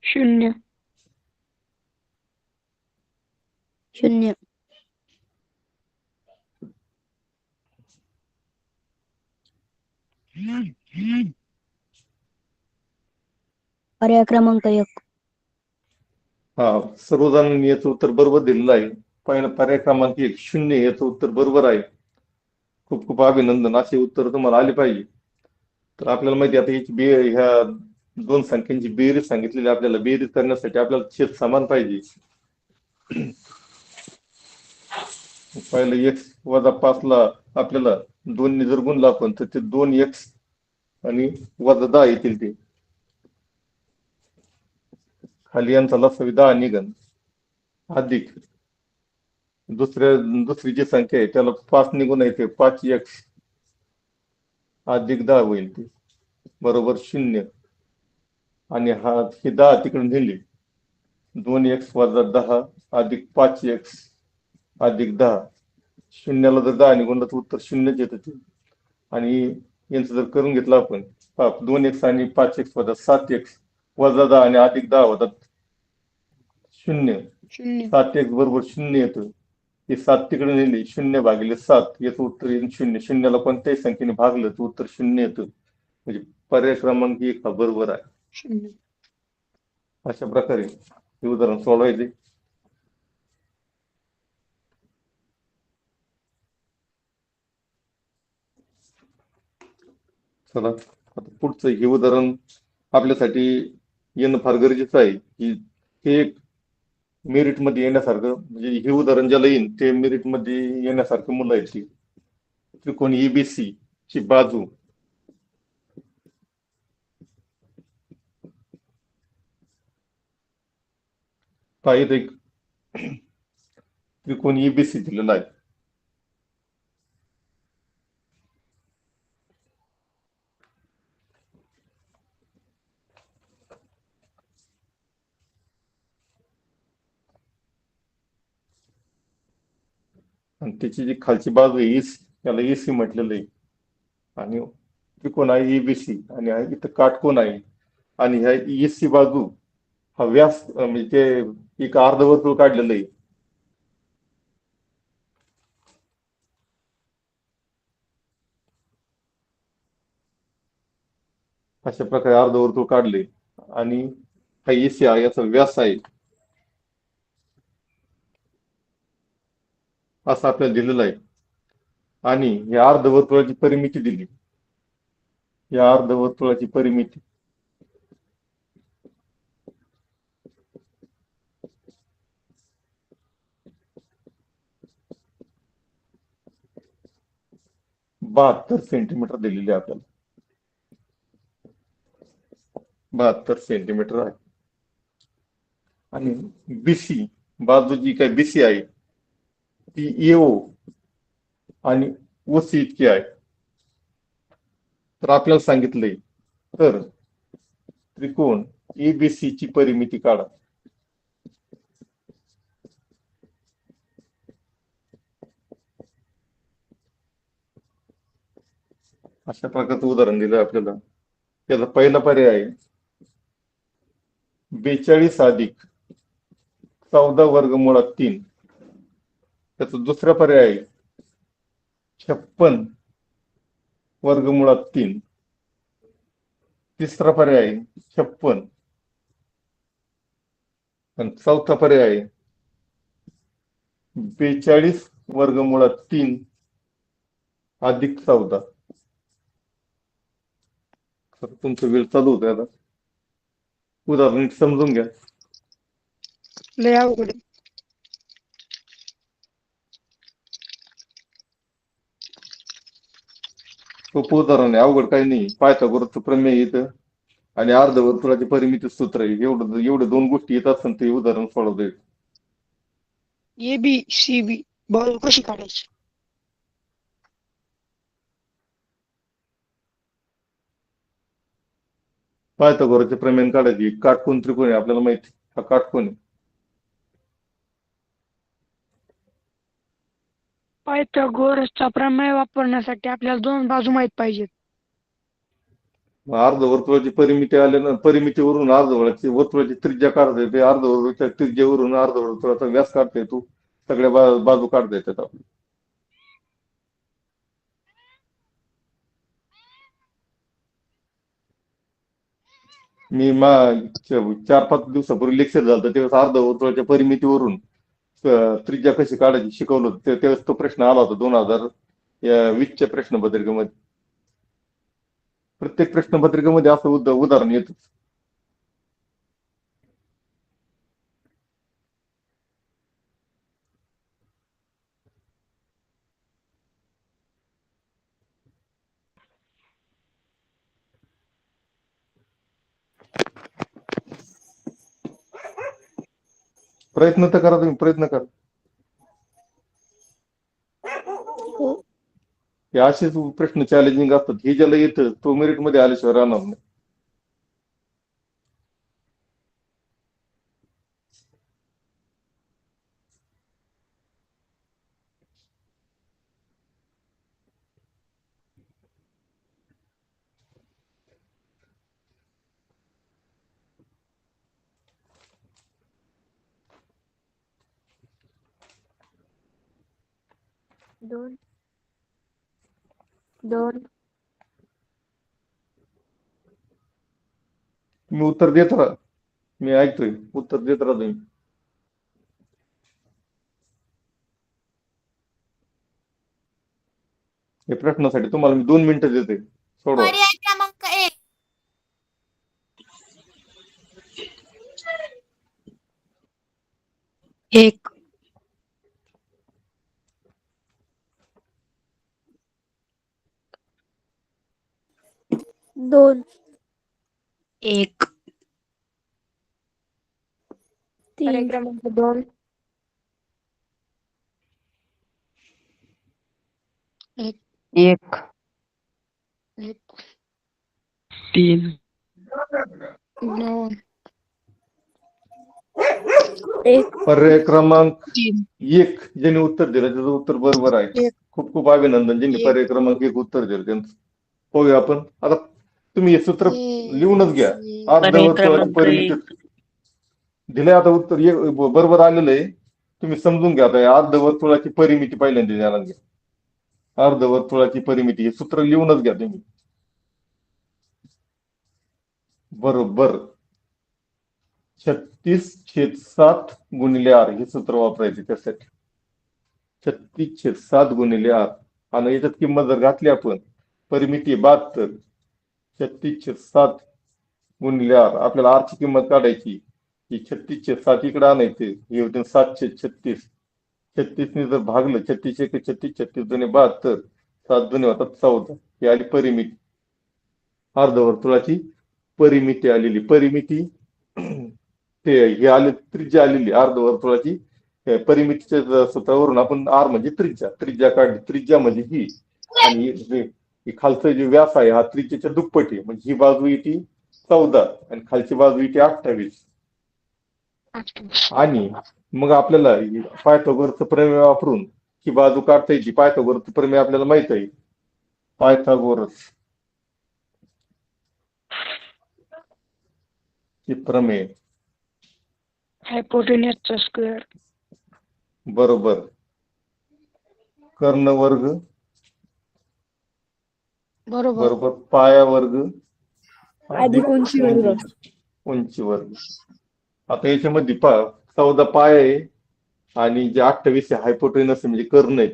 शून्य 0 पर्याय क्रमांक 1. हा सर्वजणांनी याचं उत्तर बरोबर दिलेलं आहे. पहिला पर्याय क्रमांक 1 0 याचं उत्तर बरोबर आहे. खूप खूप अभिनंदन. असे उत्तर तुम्हाला आले पाहिजे. तर आपल्याला माहिती आता ह्या दोन संख्यांची बेरीज सांगितलेली. आपल्याला बेरीज करण्यासाठी आपल्याला छेद समान पाहिजे. पहिलं x वजा 5 ला आपल्याला 2 ने जर गुणलं आपण तर ते 2x आणि वजा 10 येतील. ते खाली यांचा लसावी 10 निघन अधिक दुसरी जी संख्या आहे त्याला 5 निघून येते 5x अधिक 10 होईल ते बरोबर 0 आणि ही 10 तिकडून नेली 2x वजा 10 अधिक 5x अधिक 10 शून्याला जर 10 निघून तर उत्तर 0च येतं ते. आणि यांचं जर करून घेतलं आपण 2x आणि 5x वजा 7x वजा 10 आणि अधिक 10 होतात शून्य. शून्य 7 बरोबर 0 येतं. हे 7 तिकडे नेले 0/7 याचं उत्तर येईल 0. शून्याला कोणत्याही संख्येने भागलं तर उत्तर 0 येतं. म्हणजे पर्याय क्रमांक 1 हा बरोबर आहे. शून्य अशा प्रकारे हे उदाहरण सोडवायचे. चला आता पुढचं हे उदाहरण आपल्यासाठी येणं फार गरजेचं आहे की हे एक मेरिट मध्ये येण्यासारखं, म्हणजे हे उदाहरण ज्याला येईल ते मेरिट मध्ये येण्यासारखं मुलं आहेत ती. त्रिकोण एबीसी ची बाजू पाहिजे एक त्रिकोण एबीसी दिलेला आहे. आणि त्याची जी खालची बाजू आहे त्याला एसी म्हटलेलं आहे. आणि त्रिकोण आहे एबीसी आणि इथं काटकोन आहे. आणि ह्या एसी बाजू हा व्यास म्हणजे ते एक अर्धवर्तुळ काढलेलं आहे. अशा प्रकारे अर्धवर्तुळ काढले आणि हा एसी आहे याचा व्यास आहे असं आपल्याला दिलेलं आहे. आणि या अर्धवर्तुळाची परिमिती दिली. या अर्धवर्तुळाची परिमिती बहात्तर सेंटीमीटर दिलेली आहे आपल्याला. 72 सेंटीमीटर आहे. आणि बीसी बाजू जी काय बीसी आहे ती एओ आणि ओसी इतकी आहे. तर आपल्याला सांगितलंय तर त्रिकोण एबीसी ची परिमिती काढा. अशा प्रकारचं उदाहरण दिलं आपल्याला. त्याचा पहिला पर्याय आहे 42 अधिक 14 वर्गमुळात 3. त्याचा दुसरा पर्याय आहे 56 वर्गमुळात 3. तिसरा पर्याय आहे 56 आणि चौथा पर्याय आहे 42 वर्गमुळात 3 अधिक 14. तर तुमचा वेळ चालू होता. आता उदाहरण नीट समजून घ्या. लय अवघड आहे. सोपं उदाहरण आहे, अवघड काही नाही. पायथागोरसचं प्रमेय येतं आणि अर्धवर्तुळाची परिमिती सूत्र आहे. एवढे 2 गोष्टी येत असेल ते उदाहरण सोडवता येईल. ए बी सी बी बाजू कशी काढायची? पायथागोरसचे प्रमेय काढायची. काटकोन त्रिकोण आहे आपल्याला माहिती, हा काटकोन आहे. पायथागोरसचा प्रमेय वापरण्यासाठी आपल्याला 2 बाजू माहित पाहिजेत. अर्धवर्तुळाची परिमिती आल्यानं परिमितीवरून वर्तुळाची त्रिज्या काढता येते. अर्धवर्तुळाच्या त्रिज्येवरून अर्धवर्तुळाचा व्यास काढता येतो. सगळ्या बाजू काढता येतात आपल्या. मी 4-5 दिवसापूर्वी लेक्चर झालं त्यावेळेस अर्धवर्तुळाच्या परिमितीवरून त्रिज्या कशी काढायची शिकवलं होतं. त्यावेळेस तो प्रश्न आला होता 2020च्या प्रश्नपत्रिकेमध्ये. प्रत्येक प्रश्नपत्रिकेमध्ये असं उदाहरण येतच. प्रयत्न तर करा, तुम्ही प्रयत्न करा. हो. हे असेच प्रश्न चॅलेंजिंग असतात. हे ज्याला येतं तो मेरिट मध्ये आल्याशिवाय राहणार नाही. 2 2 तुम्ही उत्तर देत राहा, मी ऐकतोय, उत्तर देत राहा तुम्ही. या प्रश्नासाठी तुम्हाला मी 2 मिनिटं देते, सोडवा. पर्याय क्रमांक 1 एक 2 एक पर्याय क्रमांक 2 एक 3 1 पर्याय क्रमांक 1 ज्यांनी उत्तर दिलं त्याचं उत्तर बरोबर आहे. खूप खूप अभिनंदन ज्यांनी पर्याय क्रमांक 1 उत्तर दिलं त्यांचं. पाहूया आपण आता. तुम्ही हे सूत्र लिहूनच घ्या. अर्धवर्तुळाची परिमिती दिलंय, आता उत्तर बरोबर आलेलं आहे. तुम्ही समजून घ्या. आता अर्धवर्तुळाची परिमिती पहिल्यांदा जाणून घ्या. अर्धवर्तुळाची परिमिती हे सूत्र लिहूनच घ्या तुम्ही. बरोबर 36/7 गुणिले r हे सूत्र वापरायचे त्यासाठी. 36/7 गुणिले r आणि याच्यात किंमत जर घातली आपण, परिमिती 72, 36/7 गुणिले r, आपल्याला r ची किंमत काढायची. ही 36/7 इकडे आणायचे, हे होते 736. 36 ने जर भागलं, 36 1 36, 36 2 72, 7 2 होतात 14. ही आली परिमिती, अर्धवर्तुळाची परिमिती आलेली. परिमिती ते हे आले, त्रिज्या आलेली अर्धवर्तुळाची. परिमितीच्या सूत्रावरून आपण r म्हणजे त्रिज्या काढली. त्रिज्या म्हणजे ही, आणि ही खालचं जे व्यास आहे हा त्रिज्याच्या दुप्पट आहे. म्हणजे ही बाजू येते 14 आणि खालची बाजू येते 28. आणि मग आपल्याला पायथागोरसचं प्रमेय वापरून ही बाजू काढता येते. पायथागोरसचं प्रमेय आपल्याला माहित आहे. पायथागोरस हे प्रमेय हायपोटेनियसचा स्क्वेअर बरोबर कर्ण वर्ग बरोबर पाया वर्ग अधिक उंची वर्ग. उंची वर्ग. आता याच्यामध्ये 14 पाया आहे आणि जे 28 आहे हायपोटेनस म्हणजे कर्ण आहे,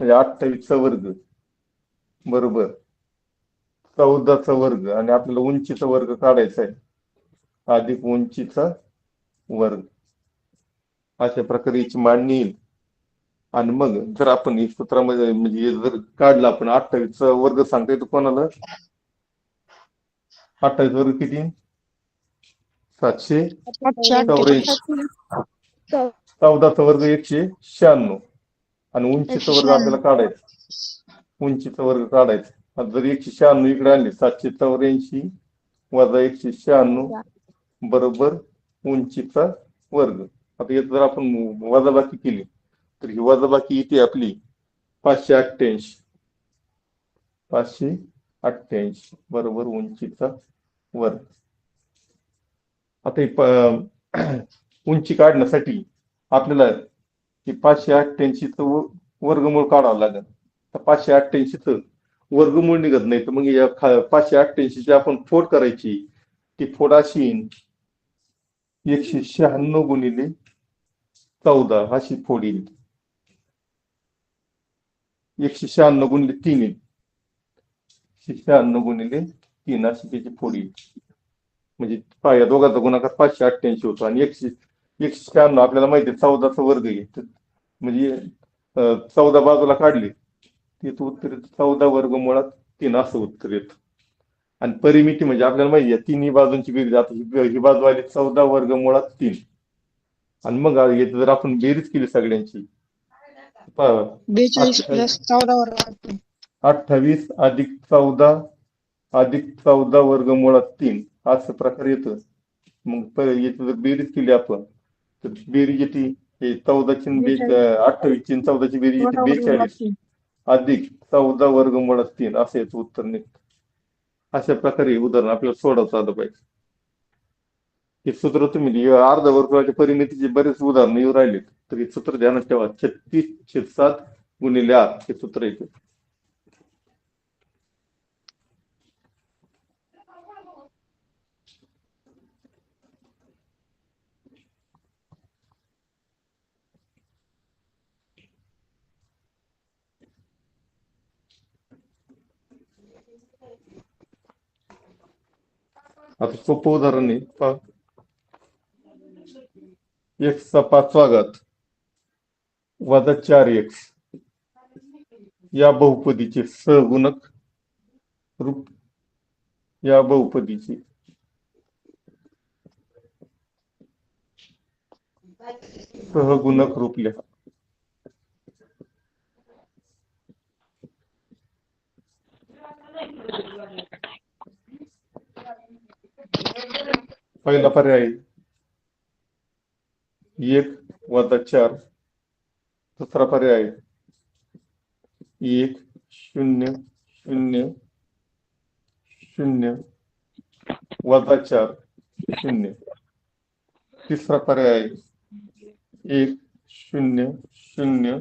म्हणजे 28चा वर्ग बरोबर 14चा वर्ग, आणि आपल्याला उंचीचा वर्ग काढायचा आहे, अधिक उंचीचा वर्ग. अशा प्रकारे याची मांडणी येईल. आणि मग जर आपण या सूत्रामध्ये म्हणजे जर काढला आपण 28चा वर्ग सांगता येतो कोणाला? 28 वर्ग किती? 784. 14चा वर्ग 196 आणि उंचीचा वर्ग आपल्याला काढायचा. उंचीचा वर्ग काढायचा. आता जर 196 इकडे आणले, 784 वजा 196 बरोबर उंचीचा वर्ग. आता यात जर आपण वजाबाकी केली तर ही वजाबाकी येते आपली 588 बरोबर उंचीचा वर्ग. आता उंची काढण्यासाठी आपल्याला 588चं वर्गमूळ काढावं लागेल. तर 588चं वर्गमूळ निघत नाही, तर मग या 588ची आपण फोड करायची. ती फोड अशी 196 गुणिले 14 अशी फोड येईल. 196 गुणिले 3 येईल. 196 गुणिले 3 अशी त्याची फोड येईल. म्हणजे या दोघांचा गुणाकार 588 होतो. आणि 196 आपल्याला माहिती आहे 14चा वर्ग आहे, म्हणजे 14 बाजूला काढली तिथं उत्तर येतं 14 वर्गमुळात 3 असं उत्तर येतं. आणि परिमिती म्हणजे आपल्याला माहिती आहे तिन्ही बाजूंची बेरीज. आता ही बाजू आली 14 वर्गमुळात 3, आणि मग जर आपण बेरीज केली सगळ्यांची 28 अधिक 14 वर्गमुळात 3 असं प्रकार येतं. मग याची जर बेरीज केली आपण तर बेरीज येते 14ची 28ची 14ची बेरीज येते 42 अधिक 14 वर्गमुळात 3 असं याचं उत्तर निघतं. अशा प्रकारे उदाहरण आपल्याला सोडवता आलं पाहिजे. हे सूत्र तुम्ही अर्धवर्तुळाच्या परिमितीचे बरेच उदाहरण येऊ राहिले तर हे सूत्र ध्यानात ठेवा. 36/7 गुणिले आर हे सूत्र येते. आता सोपं उदाहरण आहे पहा. एक्सचा 5वा घात वजा 4x या बहुपदीचे सहगुणक रूप या बहुपदीचे सहगुणक रूप लिहा. पहिला पर्याय 1 वजा 4. दुसरा पर्याय 1 0 0 0 वजा 4 0. तिसरा पर्याय 1 0 0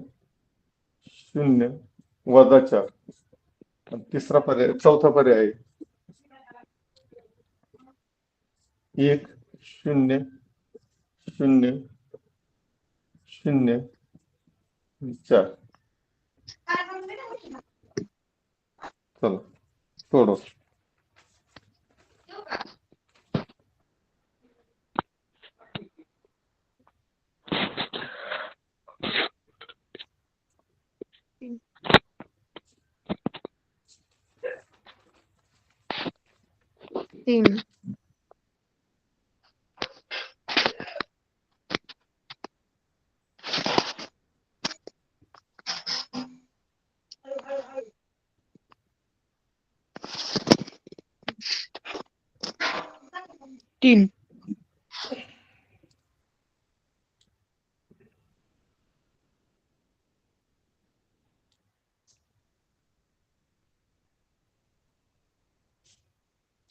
0 वजा 4. तिसरा पर्याय चौथा पर्याय 1 0 0 0 4. चला सोडव. तीन. तीन.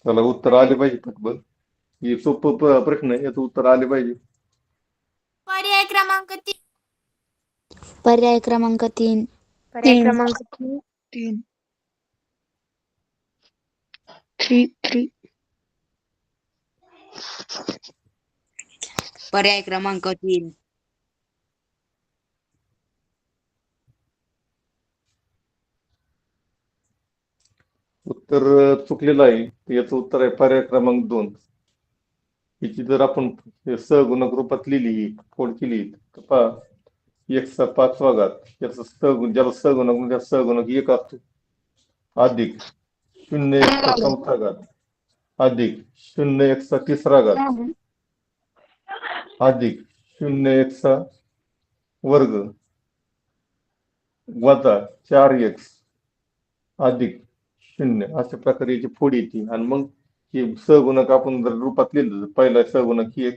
चला उत्तर आले पाहिजे फक्त. हे सोपं प्रश्न आहे, याचं उत्तर आले पाहिजे. पर्याय क्रमांक 3. पर्याय क्रमांक 3. पर्याय क्रमांक 3. तीन. 3 3. पर्याय क्रमांक 3. उत्तर चुकलेलं आहे. याचं उत्तर आहे पर्याय क्रमांक 2. हिची जर आपण सहगुणक रूपात लिहिली फोड केली तर पहा, एक्सचा 5वा घात याचा सहगुण ज्याला सहगुणक म्हणजे सहगुणक 1 असतो अधिक 0 एक्सचा 4था घात अधिक 0 एक्सचा 3रा घात अधिक 0 एक्सचा वर्ग वजा 4x अधिक 0 अशा प्रकारे याची फोड येते. आणि मग हे सहगुणक आपण जर रूपात लिहिलं तर पहिला सहगुणक 1,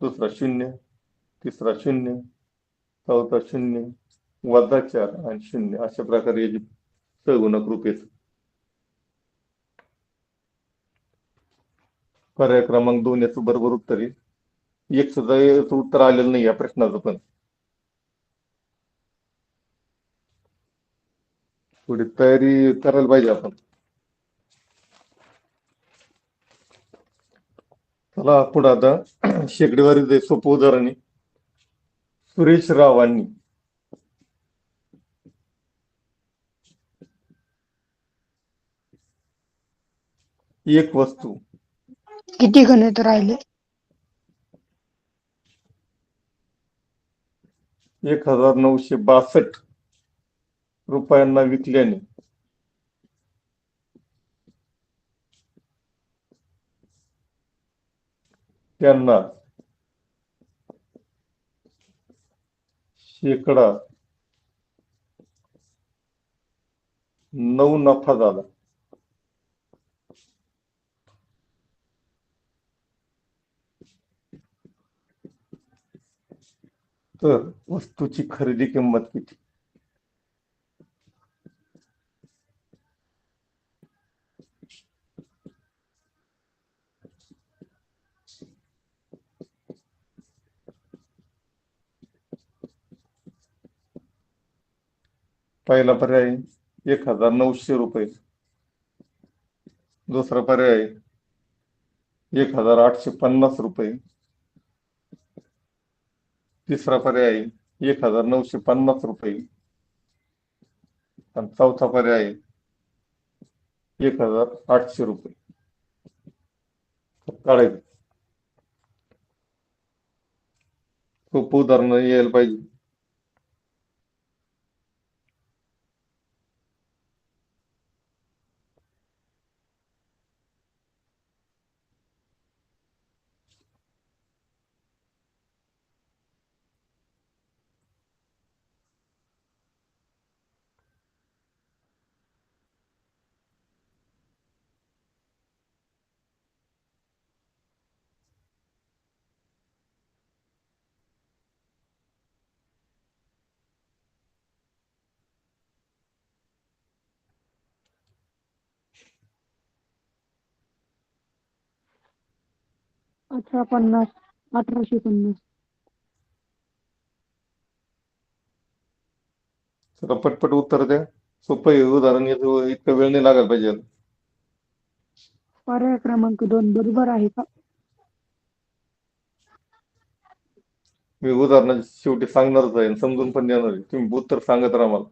दुसरा 0, तिसरा 0, चौथा 0, वजा 4 आणि 0 अशा प्रकारे याची सहगुणक रूप येतं. पर्याय क्रमांक 2 याचं बरोबर उत्तर आहे. एक सुद्धा याचं उत्तर आलेलं नाही या प्रश्नाचं. पण थोडी तयारी करायला पाहिजे आपण. चला पुढे आता शेकडेवारी सोपं उदाहरण आहे. सुरेश रावांनी एक वस्तू किती गणित राहिले? 1962 रुपयांना विकल्याने त्यांना शेकडा 9 नफा झाला. तर वस्तूची खरेदी किंमत किती? पहिला पर्याय 1900 रुपये, दुसरा पर्याय 1850 रुपये, तिसरा पर्याय 1950 रुपये आणि चौथा पर्याय 1800 रुपये. काढायचं. खूप उदाहरणं यायला पाहिजे. अठरा पन्नास 1850. चला पटपट उत्तर द्या. सोपं आहे उदाहरण, याचं इतका वेळ नाही लागायला पाहिजे. पर्याय क्रमांक 2 बरोबर आहे का? मी उदाहरण शेवटी सांगणारच आहे आणि समजून पण देणार आहे. तुम्ही उत्तर सांगत राहा मला.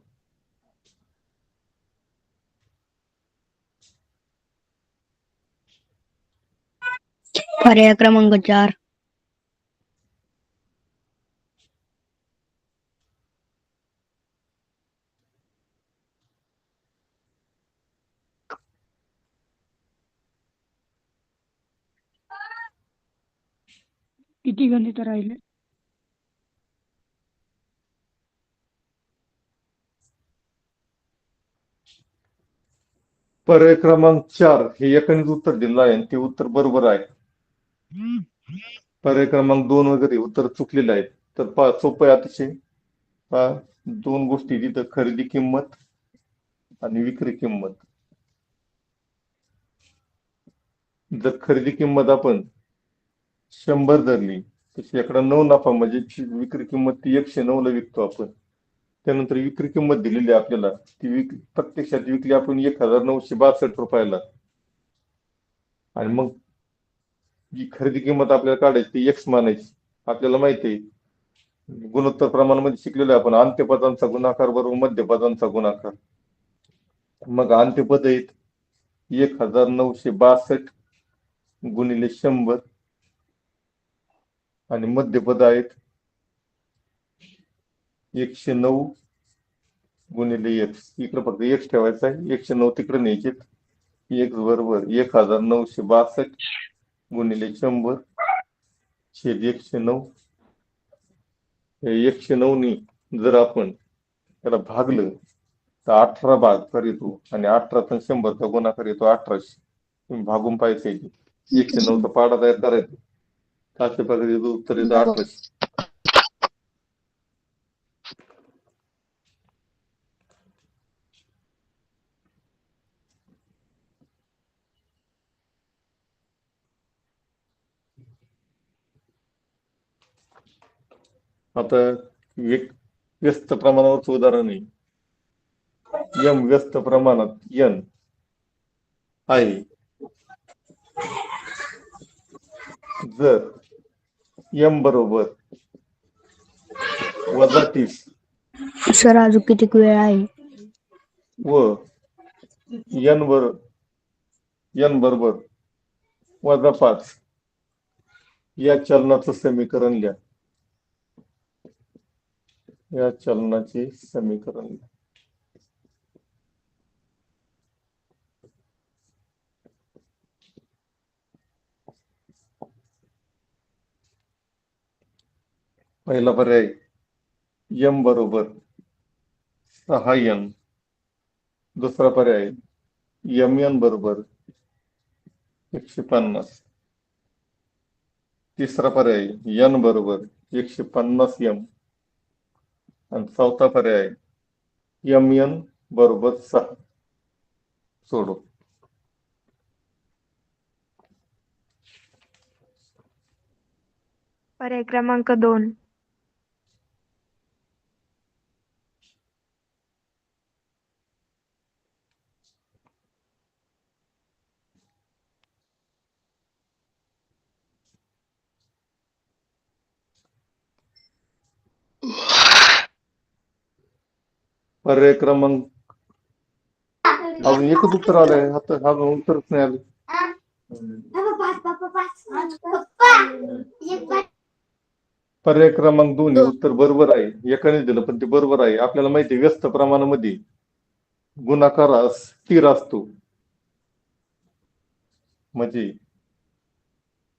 पर्याय क्रमांक 4. किती गणित राहिले? पर्याय क्रमांक 4 हे एकानेच उत्तर दिलं आहे आणि ते उत्तर बरोबर आहे. पर्याय क्रमांक 2 वगैरे उत्तर चुकलेले आहेत. तर सोपं आहे अतिशय. दोन गोष्टी तिथं, खरेदी किंमत आणि विक्री किंमत. जर खरेदी किंमत आपण 100 धरली तर शेकडा 9 नफा, म्हणजे विक्री किंमत ती 109 ला विकतो आपण. त्यानंतर विक्री किंमत दिलेली आहे आपल्याला, ती प्रत्यक्षात विकली आपण 1962 रुपयाला. आणि मग जी खरेदी किंमत आपल्याला काढायची ती एक्स मानायची. आपल्याला माहिती आहे गुणोत्तर प्रमाणामध्ये शिकलेलो आहे आपण, अंत्यपदांचा गुणाकार बरोबर मध्यपदांचा गुणाकार. मग अंत्यपद आहेत 1962 गुणिले 100 आणि मध्यपद आहेत 109 गुणिले एक्स. इकडे फक्त एक्स ठेवायचा आहे, 109 तिकडे न्यायचे. एक्स बरोबर 1962 गुणिले 100 छेद 109. 109 नी जर आपण त्याला भागलं तर 18 भागाकार येतो आणि 18 100चा गुणाकार येतो 1800. तुम्ही भागून पाहायचं आहे. 109चा पाडा तयार करायचा, अशा प्रकारे उत्तर येतं 1800. आता व्यस्त प्रमाणावरचं उदाहरण आहे. यम व्यस्त प्रमाणात यन आहे. जर यम बरोबर -30 सर अजून किती वेळ आहे? व यन बरोबर -5 या चलनाचं समीकरण लिहा. या चलनाचे समीकरण लिहा. पहिला पर्याय यम बरोबर 6n. दुसरा पर्याय mn बरोबर 150. तिसरा पर्याय n बरोबर 150m आणि चौथा पर्याय mn बरोबर 6. सोडो. पर्याय क्रमांक 2. पर्याय क्रमांक अजून एकच उत्तर आलंय, आता अजून उत्तरच नाही आलं. पर्याय क्रमांक 2 हे उत्तर बरोबर आहे. एकाने दिलं पण ते बरोबर आहे. आपल्याला माहिती आहे व्यस्त प्रमाणामध्ये गुणाकार हा स्थिर असतो. म्हणजे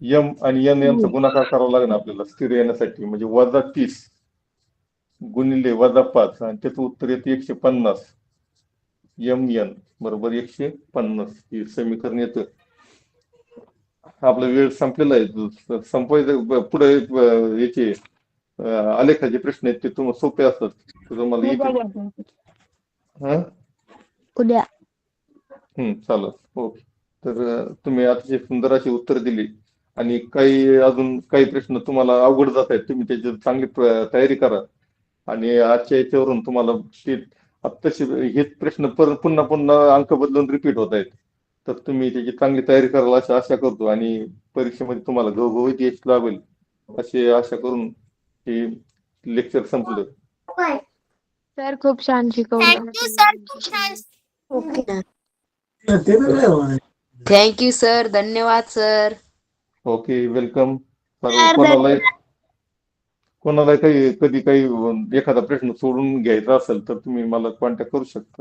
एम आणि एन यांचा गुणाकार करावा लागणार आपल्याला स्थिर येण्यासाठी. म्हणजे -30 गुणिले -5 आणि त्याचं उत्तर येतं 150. एम एन बरोबर 150 हे समीकरण येतं. आपला वेळ संपलेला आहे. संपवायचं पुढे याचे आलेखाचे प्रश्न आहेत ते तुम्हाला सोपे असतात. तुम्हाला येते. हा उद्या. चालेल. ओके. तर तुम्ही अतिशय सुंदर अशी उत्तर दिली आणि काही अजून काही प्रश्न तुम्हाला अवघड जात आहेत, तुम्ही त्याची चांगली तयारी करा आणि आजच्या याच्यावरून तुम्हाला तसे हेच प्रश्न पुन्हा पुन्हा अंक बदलून रिपीट होत आहेत. तर तुम्ही त्याची चांगली तयारी कराल अशी आशा करतो आणि परीक्षेमध्ये तुम्हाला घवघवीत यश लाभेल अशी आशा करून हे लेक्चर संपलं. सर खूप छान शिकवलं. थँक्यू सर, खूप छान. थँक्यू सर, धन्यवाद सर. Okay, welcome. कोणाला काही कधी काही एखादा प्रश्न सोडून घ्यायचा असेल तर तुम्ही मला कॉन्टॅक्ट करू शकता.